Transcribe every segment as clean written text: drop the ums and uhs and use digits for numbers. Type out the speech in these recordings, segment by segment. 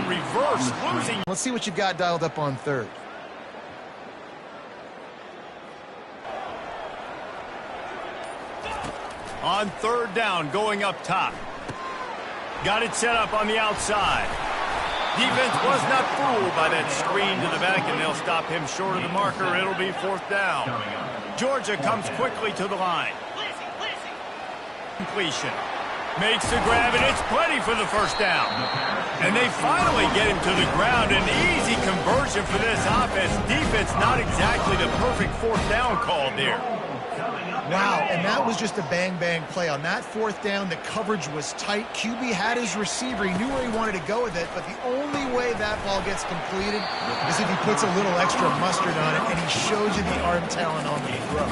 reverse, losing. Let's see what you've got dialed up on third. On third down, going up top. Got it set up on the outside. Defense was not fooled by that screen to the back, and they'll stop him short of the marker. It'll be fourth down. Georgia comes quickly to the line. Completion. Makes the grab, and it's plenty for the first down. And they finally get him to the ground. An easy conversion for this offense. Defense not exactly the perfect fourth down call there. Wow, and that was just a bang-bang play. On that fourth down, the coverage was tight. QB had his receiver. He knew where he wanted to go with it, but the only way that ball gets completed is if he puts a little extra mustard on it, and he shows you the arm talent on the throw.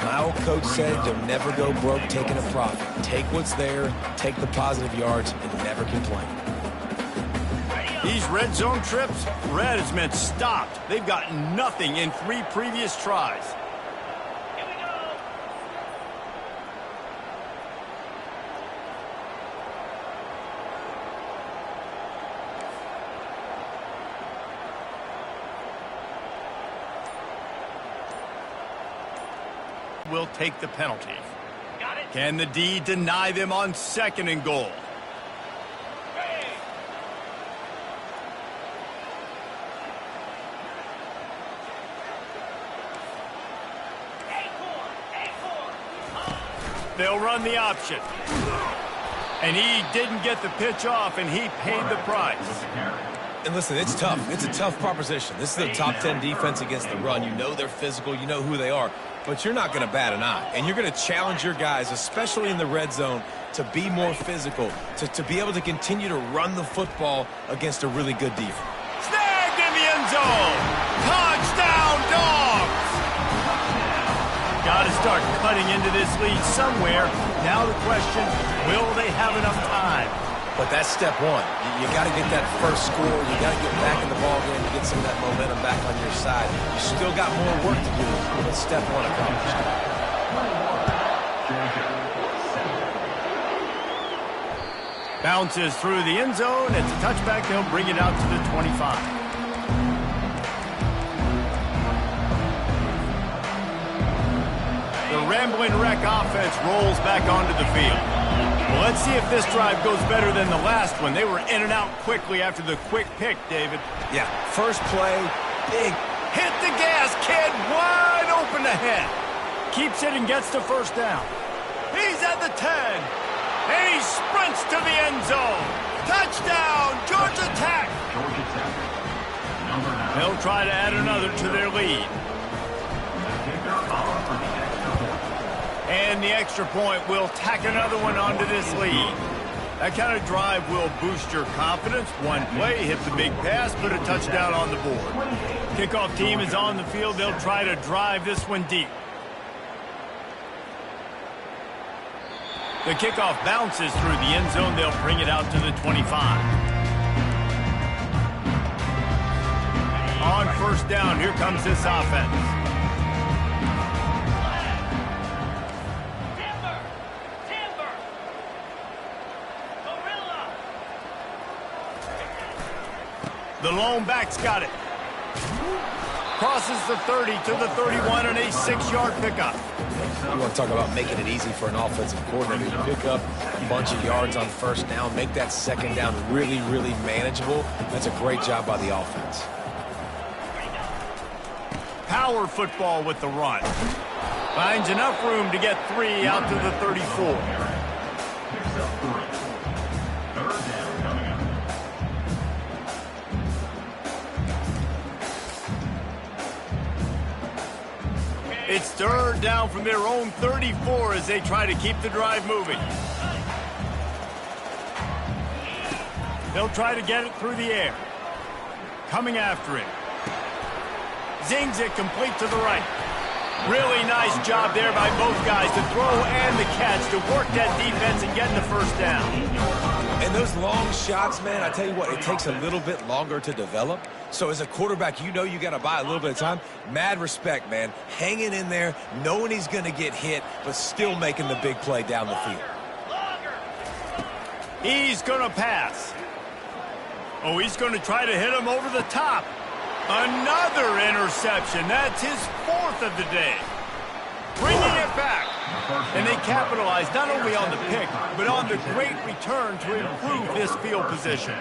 My old coach said you'll never go broke taking a profit. Take what's there, take the positive yards, and never complain. These red zone trips, red has meant stopped. They've gotten nothing in 3 previous tries. Will take the penalty. Can the D deny them on second and goal? They'll run the option. And he didn't get the pitch off, and he paid the price. And listen, it's tough. It's a tough proposition. This is the top 10 defense against the run. You know they're physical. You know who they are. But you're not going to bat an eye. And you're going to challenge your guys, especially in the red zone, to be more physical, to be able to continue to run the football against a really good defense. Snagged in the end zone. Touchdown, Dogs! Got to start cutting into this lead somewhere. Now the question, will they have enough time? But that's step one. You got to get that first score. You got to get back in the ball game to get some of that momentum back on your side. You still got more work to do, but step one accomplished. Bounces through the end zone. It's a touchback. They'll bring it out to the 25. The Rambling Wreck offense rolls back onto the field. Well, let's see if this drive goes better than the last one. They were in and out quickly after the quick pick, David. Yeah, first play, big. Hit the gas, kid. Wide open ahead. Keeps it and gets the first down. He's at the 10. And he sprints to the end zone. Touchdown, Georgia Tech. They'll try to add another to their lead. And the extra point will tack another one onto this lead. That kind of drive will boost your confidence. One play, hit the big pass, put a touchdown on the board. Kickoff team is on the field. They'll try to drive this one deep. The kickoff bounces through the end zone. They'll bring it out to the 25. On first down, here comes this offense. The lone back's got it. Crosses the 30 to the 31 on a 6-yard pickup. You want to talk about making it easy for an offensive coordinator. You pick up a bunch of yards on first down, make that second down really, really manageable. That's a great job by the offense. Power football with the run. Finds enough room to get 3 out to the 34. It's third down from their own 34 as they try to keep the drive moving. They'll try to get it through the air. Coming after him. Zings it complete to the right. Really nice job there by both guys to throw and the catch to work that defense and get the first down. And those long shots, man, I tell you what, it takes a little bit longer to develop. So as a quarterback, you know you got to buy a little bit of time. Mad respect, man. Hanging in there, knowing he's going to get hit, but still making the big play down the field. He's going to pass. Oh, he's going to try to hit him over the top. Another interception. That's his 4th of the day. Bringing it back. And they capitalize not only on the pick, but on the great return to improve this field position.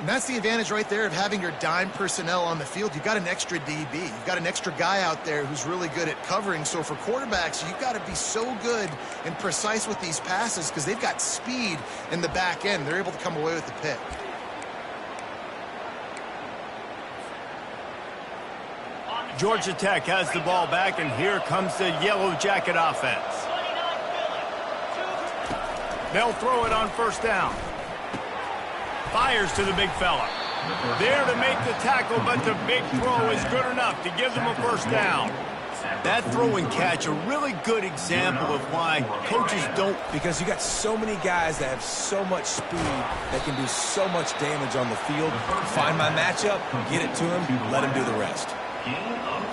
And that's the advantage right there of having your dime personnel on the field. You've got an extra DB. You've got an extra guy out there who's really good at covering. So for quarterbacks, you've got to be so good and precise with these passes because they've got speed in the back end. They're able to come away with the pick. Georgia Tech has the ball back, and here comes the Yellow Jacket offense. They'll throw it on first down. Fires to the big fella. There to make the tackle, but the big throw is good enough to give them a first down. That throw and catch, a really good example of why coaches don't. Because you got so many guys that have so much speed that can do so much damage on the field. Find my matchup, get it to him, let him do the rest.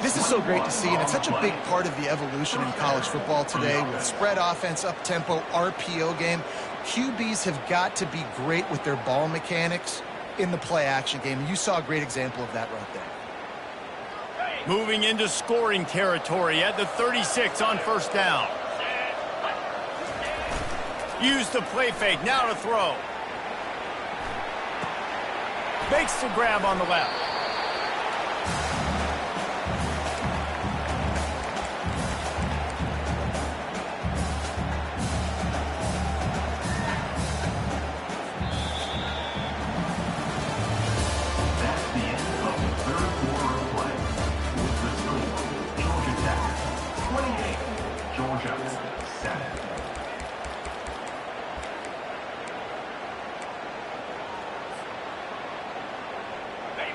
This is so great to see, and it's such a big part of the evolution in college football today with spread offense, up-tempo, RPO game. QBs have got to be great with their ball mechanics in the play-action game. You saw a great example of that right there. Moving into scoring territory at the 36 on first down. Use the play fake, now to throw. Makes the grab on the left.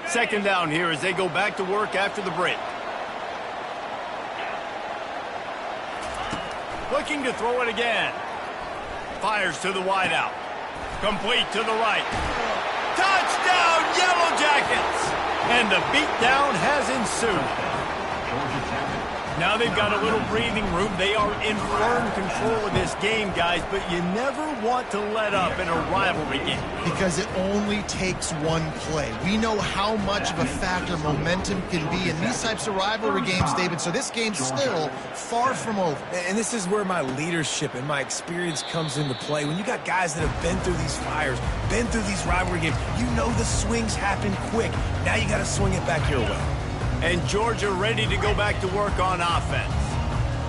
Second down here as they go back to work after the break. Looking to throw it again. Fires to the wideout. Complete to the right. Touchdown, Yellow Jackets! And the beatdown has ensued. Now they've got a little breathing room. They are in firm control of this game, guys, but you never want to let up in a rivalry game. Because it only takes one play. We know how much of a factor momentum can be in these types of rivalry games, David, so this game's still far from over. And this is where my leadership and my experience comes into play. When you got guys that have been through these fires, been through these rivalry games, you know the swings happen quick. Now you got to swing it back your way. And Georgia ready to go back to work on offense.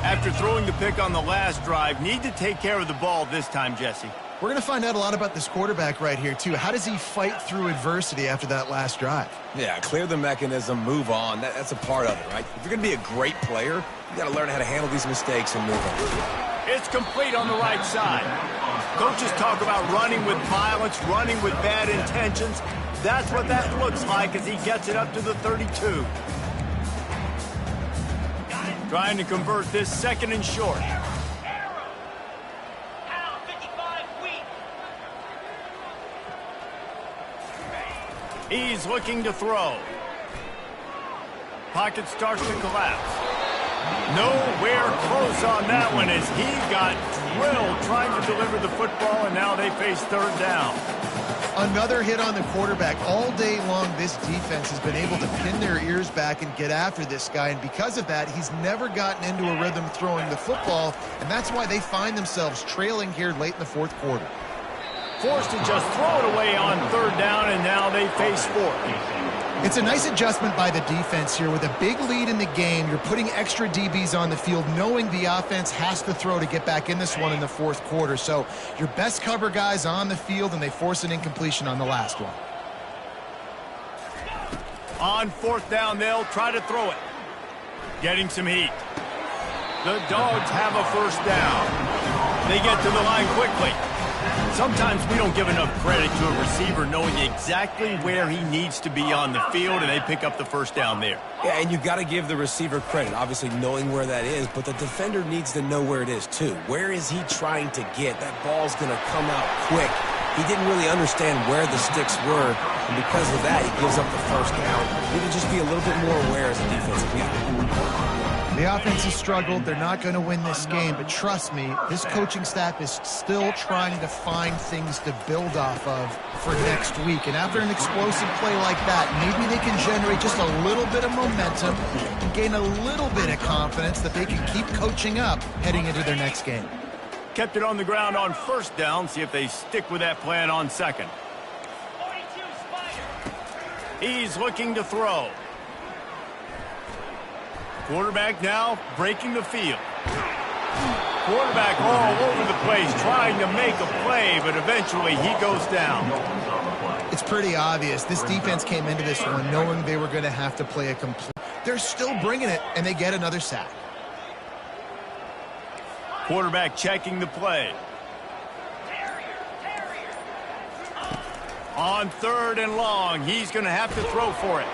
After throwing the pick on the last drive, need to take care of the ball this time, Jesse. We're going to find out a lot about this quarterback right here, too. How does he fight through adversity after that last drive? Yeah, clear the mechanism, move on. That's a part of it, right? If you're going to be a great player, you got to learn how to handle these mistakes and move on. It's complete on the right side. Coaches talk about running with violence, running with bad intentions. That's what that looks like as he gets it up to the 32. Trying to convert this second and short. He's looking to throw. Pocket starts to collapse. Nowhere close on that one as he got drilled trying to deliver the football, and now they face third down. Another hit on the quarterback. All day long, this defense has been able to pin their ears back and get after this guy, and because of that, he's never gotten into a rhythm throwing the football, and that's why they find themselves trailing here late in the fourth quarter. Forced to just throw it away on third down, and now they face fourth. It's a nice adjustment by the defense here. With a big lead in the game, you're putting extra DBs on the field, knowing the offense has to throw to get back in this one in the fourth quarter. So your best cover guys on the field, and they force an incompletion on the last one. On fourth down, they'll try to throw it. Getting some heat. The Dogs have a first down. They get to the line quickly. Sometimes we don't give enough credit to a receiver knowing exactly where he needs to be on the field, and they pick up the first down there. Yeah, and you got to give the receiver credit, obviously knowing where that is, but the defender needs to know where it is too. Where is he trying to get? That ball's going to come out quick. He didn't really understand where the sticks were, and because of that, he gives up the first down. Need to just be a little bit more aware as a defensive guy. The offense has struggled. They're not going to win this game, but trust me, this coaching staff is still trying to find things to build off of for next week. And after an explosive play like that, maybe they can generate just a little bit of momentum and gain a little bit of confidence that they can keep coaching up heading into their next game. Kept it on the ground on first down. See if they stick with that plan on second. He's looking to throw. Quarterback now breaking the field. Quarterback all over the place trying to make a play, but eventually he goes down. It's pretty obvious. This defense came into this one knowing they were going to have to play a complete. They're still bringing it, and they get another sack. Quarterback checking the play. On 3rd and long, he's going to have to throw for it.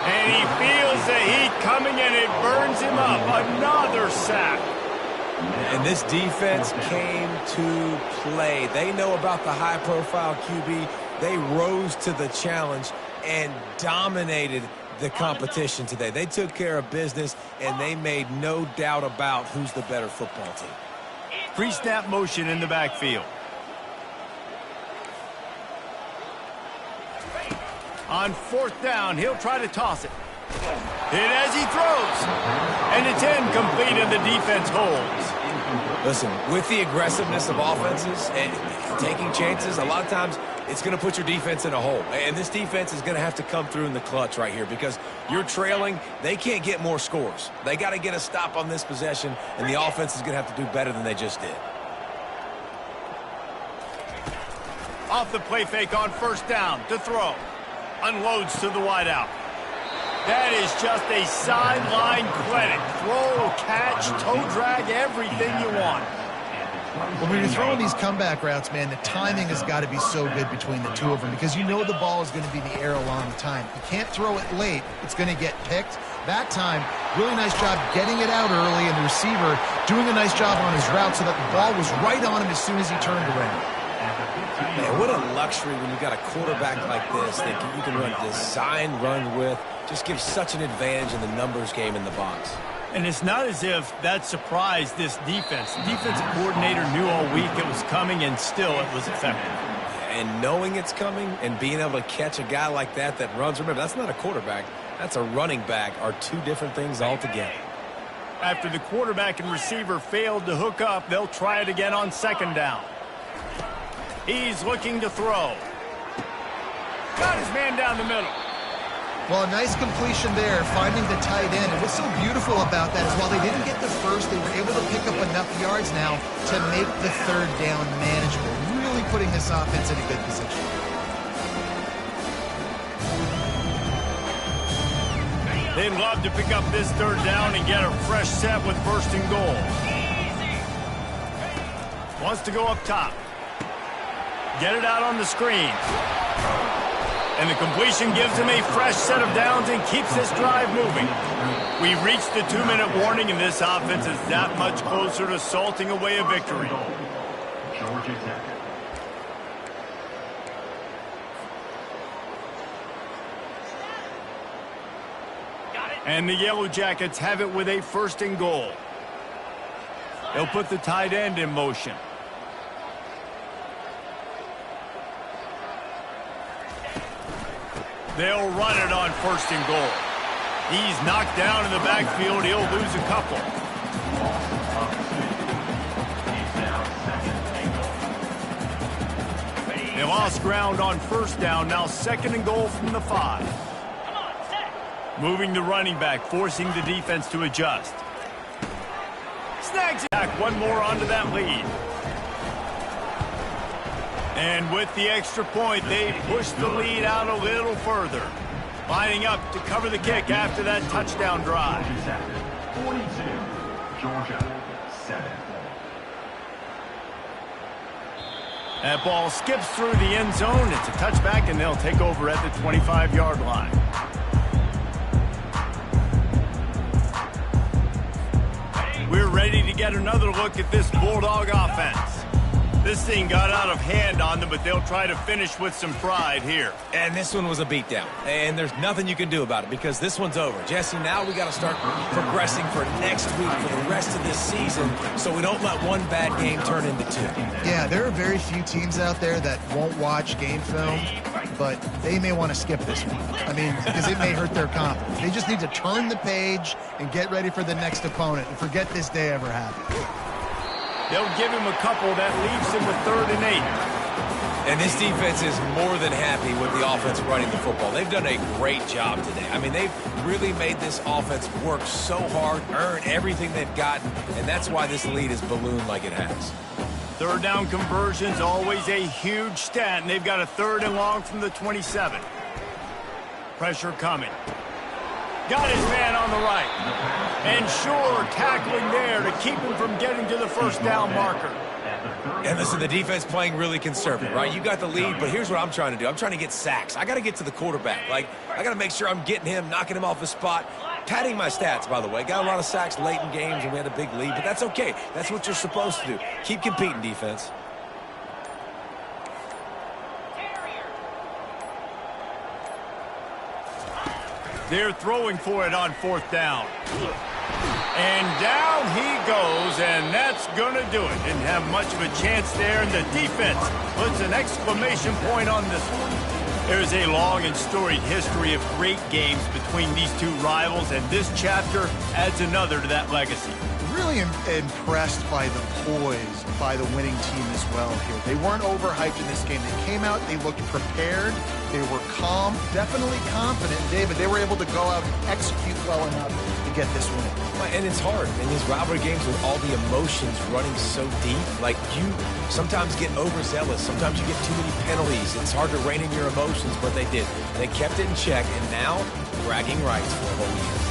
And he feels the heat coming, and it burns him up. Another sack. And this defense came to play. They know about the high-profile QB. They rose to the challenge and dominated the competition today. They took care of business, and they made no doubt about who's the better football team. Pre-snap motion in the backfield. On 4th down, he'll try to toss it. Hit as he throws. And it's incomplete, and the defense holds. Listen, with the aggressiveness of offenses and taking chances, a lot of times it's going to put your defense in a hole. And this defense is going to have to come through in the clutch right here because you're trailing. They can't get more scores. They got to get a stop on this possession, and the offense is going to have to do better than they just did. Off the play fake on 1st down to throw. Unloads to the wideout. That is just a sideline clinic. Throw, catch, toe drag, everything you want. Well, when you're throwing these comeback routes, man, the timing has got to be so good between the two of them because you know the ball is going to be in the air a long time. You can't throw it late. It's going to get picked. That time, really nice job getting it out early, and the receiver doing a nice job on his route so that the ball was right on him as soon as he turned around. Man, what a luxury when you got a quarterback like this that you can run design run with. Just gives such an advantage in the numbers game in the box. And it's not as if that surprised this defense. The defensive coordinator knew all week it was coming, and still it was effective. And knowing it's coming and being able to catch a guy like that runs. Remember, that's not a quarterback. That's a running back, are two different things altogether. After the quarterback and receiver failed to hook up, they'll try it again on 2nd down. He's looking to throw. Got his man down the middle. Well, a nice completion there, finding the tight end. And what's so beautiful about that is while they didn't get the first, they were able to pick up enough yards now to make the 3rd down manageable. Really putting this offense in a good position. They'd love to pick up this 3rd down and get a fresh set with 1st and goal. Wants to go up top. Get it out on the screen. And the completion gives him a fresh set of downs and keeps this drive moving. We've reached the 2-minute warning, and this offense is that much closer to salting away a victory. And the Yellow Jackets have it with a 1st and goal. They'll put the tight end in motion. They'll run it on 1st and goal. He's knocked down in the backfield. He'll lose a couple. They lost ground on 1st down. Now 2nd and goal from the 5. Moving the running back, forcing the defense to adjust. Snags it back. One more onto that lead. And with the extra point, they push the lead out a little further. Lining up to cover the kick after that touchdown drive. 42, Georgia, 7. That ball skips through the end zone. It's a touchback, and they'll take over at the 25-yard line. We're ready to get another look at this Bulldog offense. This thing got out of hand on them, but they'll try to finish with some pride here. And this one was a beatdown. And there's nothing you can do about it because this one's over. Jesse, now we got to start progressing for next week for the rest of this season so we don't let one bad game turn into two. Yeah, there are very few teams out there that won't watch game film, but they may want to skip this one. I mean, because it may hurt their confidence. They just need to turn the page and get ready for the next opponent and forget this day ever happened. They'll give him a couple that leaves him with 3rd and 8. And this defense is more than happy with the offense running the football. They've done a great job today. I mean, they've really made this offense work so hard, earn everything they've gotten, and that's why this lead is ballooned like it has. 3rd down conversion's always a huge stat, and they've got a 3rd and long from the 27. Pressure coming. Got his man on the right. And sure, tackling there to keep him from getting to the 1st down marker. And listen, the defense playing really conservative, right? You got the lead, but here's what I'm trying to do. I'm trying to get sacks. I got to get to the quarterback. Like, I got to make sure I'm getting him, knocking him off his spot. Padding my stats, by the way. Got a lot of sacks late in games, and we had a big lead, but that's okay. That's what you're supposed to do. Keep competing, defense. They're throwing for it on 4th down. And down he goes, and that's going to do it. Didn't have much of a chance there, and the defense puts an exclamation point on this one. There's a long and storied history of great games between these two rivals, and this chapter adds another to that legacy. Really impressed by the poise by the winning team as well here. They weren't overhyped in this game. They came out, they looked prepared, they were calm, definitely confident. David, they were able to go out and execute well enough to get this win. And it's hard in these rivalry games with all the emotions running so deep. Like, you sometimes get overzealous. Sometimes you get too many penalties. It's hard to rein in your emotions, but they did. They kept it in check, and now bragging rights for a whole year.